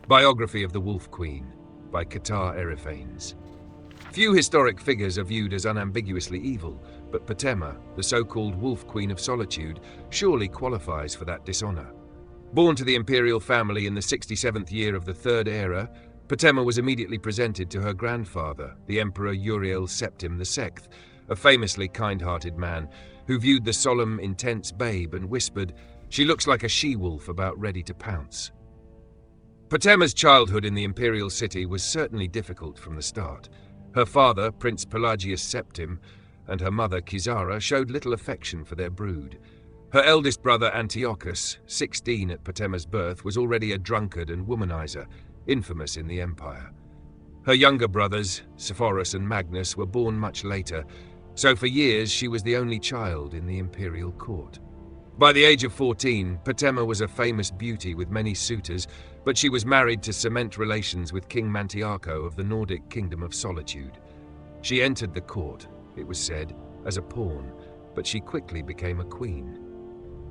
Biography of the Wolf Queen by Qatar Eriphanes. Few historic figures are viewed as unambiguously evil, but Potema, the so-called Wolf Queen of Solitude, surely qualifies for that dishonor. Born to the imperial family in the 67th year of the Third Era, Potema was immediately presented to her grandfather, the Emperor Uriel Septim II, a famously kind-hearted man who viewed the solemn, intense babe and whispered, "She looks like a she-wolf about ready to pounce." Potema's childhood in the imperial city was certainly difficult from the start. Her father, Prince Pelagius Septim, and her mother, Kizara, showed little affection for their brood. Her eldest brother, Antiochus, 16 at Potema's birth, was already a drunkard and womanizer, infamous in the empire. Her younger brothers, Sepphoris and Magnus, were born much later, so for years she was the only child in the imperial court. By the age of 14, Potema was a famous beauty with many suitors, but she was married to cement relations with King Mantiarco of the Nordic kingdom of Solitude. She entered the court, it was said, as a pawn, but she quickly became a queen.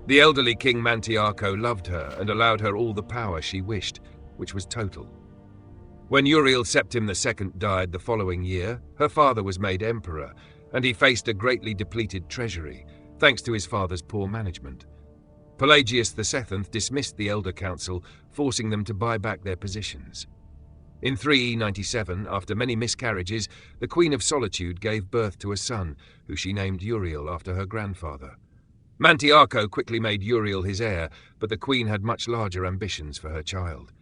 The elderly King Mantiarco loved her and allowed her all the power she wished, which was total. When Uriel Septim II died the following year, her father was made emperor, and he faced a greatly depleted treasury, thanks to his father's poor management. Pelagius II dismissed the Elder Council, forcing them to buy back their positions. In 397, after many miscarriages, the Queen of Solitude gave birth to a son, who she named Uriel after her grandfather. Mantiarco quickly made Uriel his heir, but the queen had much larger ambitions for her child.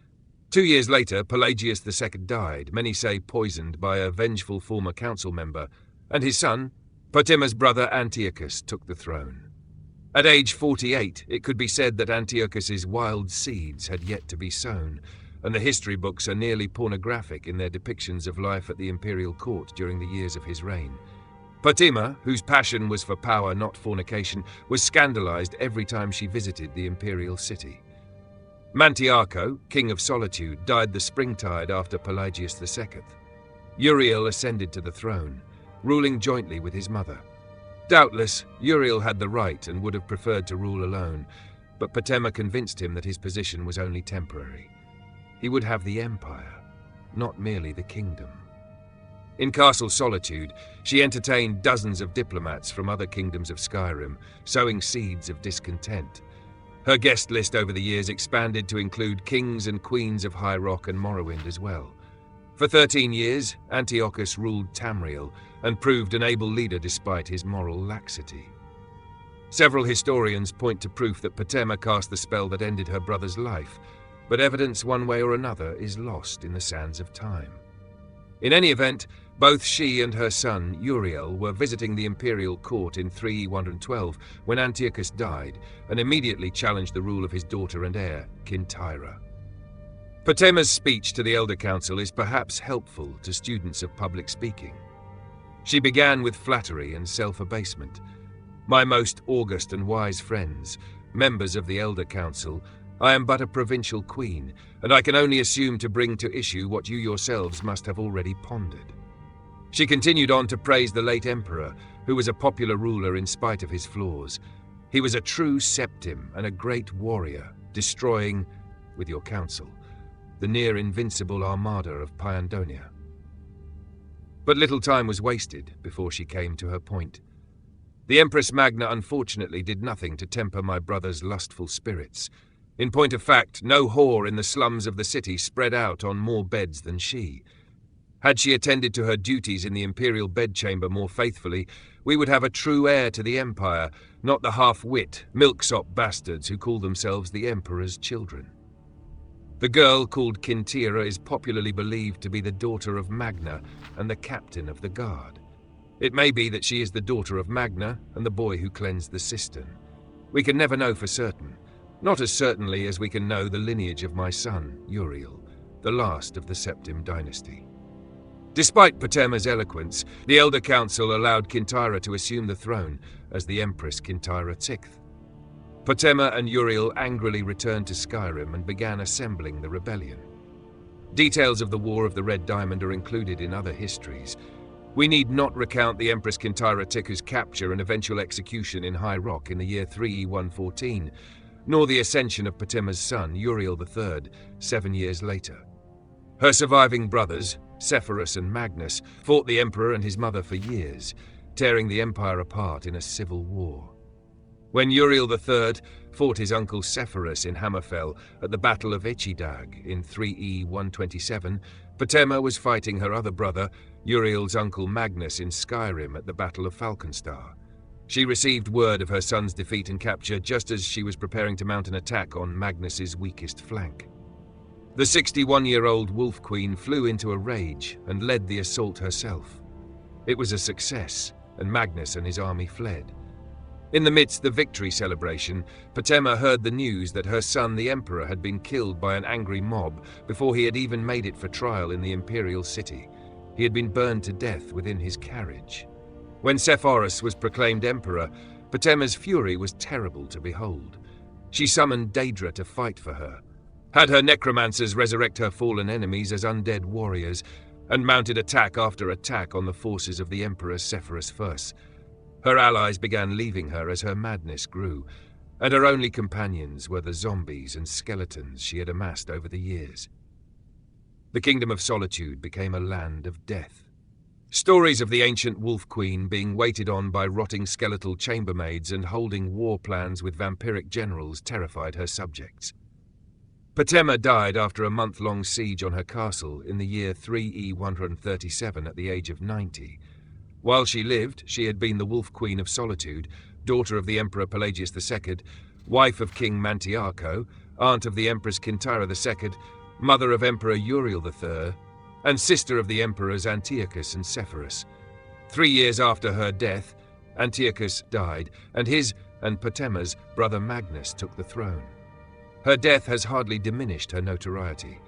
2 years later, Pelagius II died, many say poisoned by a vengeful former council member, and his son, Potema's brother Antiochus, took the throne. At age 48, it could be said that Antiochus's wild seeds had yet to be sown, and the history books are nearly pornographic in their depictions of life at the imperial court during the years of his reign. Potema, whose passion was for power, not fornication, was scandalized every time she visited the imperial city. Mantiarco, king of Solitude, died the springtide after Pelagius II. Uriel ascended to the throne, ruling jointly with his mother. Doubtless, Uriel had the right and would have preferred to rule alone, but Potema convinced him that his position was only temporary. He would have the empire, not merely the kingdom. In Castle Solitude, she entertained dozens of diplomats from other kingdoms of Skyrim, sowing seeds of discontent. Her guest list over the years expanded to include kings and queens of High Rock and Morrowind as well. For 13 years, Antiochus ruled Tamriel and proved an able leader despite his moral laxity. Several historians point to proof that Potema cast the spell that ended her brother's life, but evidence one way or another is lost in the sands of time. In any event, both she and her son, Uriel, were visiting the imperial court in 312 when Antiochus died and immediately challenged the rule of his daughter and heir, Kintyra. Potema's speech to the Elder Council is perhaps helpful to students of public speaking. She began with flattery and self-abasement. "My most august and wise friends, members of the Elder Council, I am but a provincial queen, and I can only assume to bring to issue what you yourselves must have already pondered." She continued on to praise the late emperor, who was a popular ruler in spite of his flaws. He was a true Septim and a great warrior, destroying, with your counsel, the near-invincible armada of Pyandonia. But little time was wasted before she came to her point. "The Empress Magna unfortunately did nothing to temper my brother's lustful spirits. In point of fact, no whore in the slums of the city spread out on more beds than she. Had she attended to her duties in the imperial bedchamber more faithfully, we would have a true heir to the empire, not the half-wit, milksop bastards who call themselves the emperor's children." The girl called Kintyra is popularly believed to be the daughter of Magna and the captain of the guard. It may be that she is the daughter of Magna and the boy who cleansed the cistern. We can never know for certain, not as certainly as we can know the lineage of my son, Uriel, the last of the Septim dynasty. Despite Potema's eloquence, the Elder Council allowed Kintyra to assume the throne as the Empress Kintyra VI. Potema and Uriel angrily returned to Skyrim and began assembling the rebellion. Details of the War of the Red Diamond are included in other histories. We need not recount the Empress Kintyra II's capture and eventual execution in High Rock in the year 3E114, nor the ascension of Potema's son, Uriel III, 7 years later. Her surviving brothers, Sepphoris and Magnus, fought the emperor and his mother for years, tearing the empire apart in a civil war. When Uriel III fought his uncle Sepphoris in Hammerfell at the Battle of Echidag in 3E 127, Potema was fighting her other brother, Uriel's uncle Magnus, in Skyrim at the Battle of Falkenstar. She received word of her son's defeat and capture just as she was preparing to mount an attack on Magnus's weakest flank. The 61-year-old Wolf Queen flew into a rage and led the assault herself. It was a success, and Magnus and his army fled. In the midst of the victory celebration, Potema heard the news that her son the Emperor had been killed by an angry mob before he had even made it for trial in the imperial city. He had been burned to death within his carriage. When Sepphoris was proclaimed emperor, Potema's fury was terrible to behold. She summoned Daedra to fight for her, had her necromancers resurrect her fallen enemies as undead warriors, and mounted attack after attack on the forces of the Emperor Sepphoris I. Her allies began leaving her as her madness grew, and her only companions were the zombies and skeletons she had amassed over the years. The kingdom of Solitude became a land of death. Stories of the ancient Wolf Queen being waited on by rotting skeletal chambermaids and holding war plans with vampiric generals terrified her subjects. Potema died after a month-long siege on her castle in the year 3E 137 at the age of 90. While she lived, she had been the Wolf Queen of Solitude, daughter of the Emperor Pelagius II, wife of King Mantiarco, aunt of the Empress Kintyra II, mother of Emperor Uriel III, and sister of the emperors Antiochus and Sepphoris. 3 years after her death, Antiochus died, and his and Potema's brother Magnus took the throne. Her death has hardly diminished her notoriety.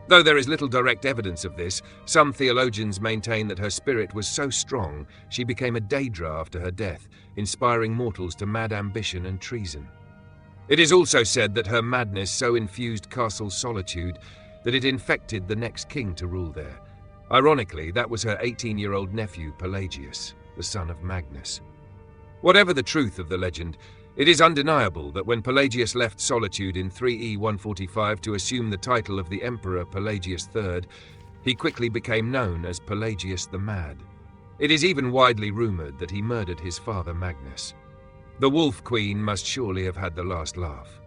Though there is little direct evidence of this, some theologians maintain that her spirit was so strong she became a Daedra after her death, inspiring mortals to mad ambition and treason. It is also said that her madness so infused Castle Solitude that it infected the next king to rule there. Ironically, that was her 18-year-old nephew Pelagius, the son of Magnus. Whatever the truth of the legend, it is undeniable that when Pelagius left Solitude in 3E 145 to assume the title of the Emperor Pelagius III, he quickly became known as Pelagius the Mad. It is even widely rumoured that he murdered his father Magnus. The Wolf Queen must surely have had the last laugh.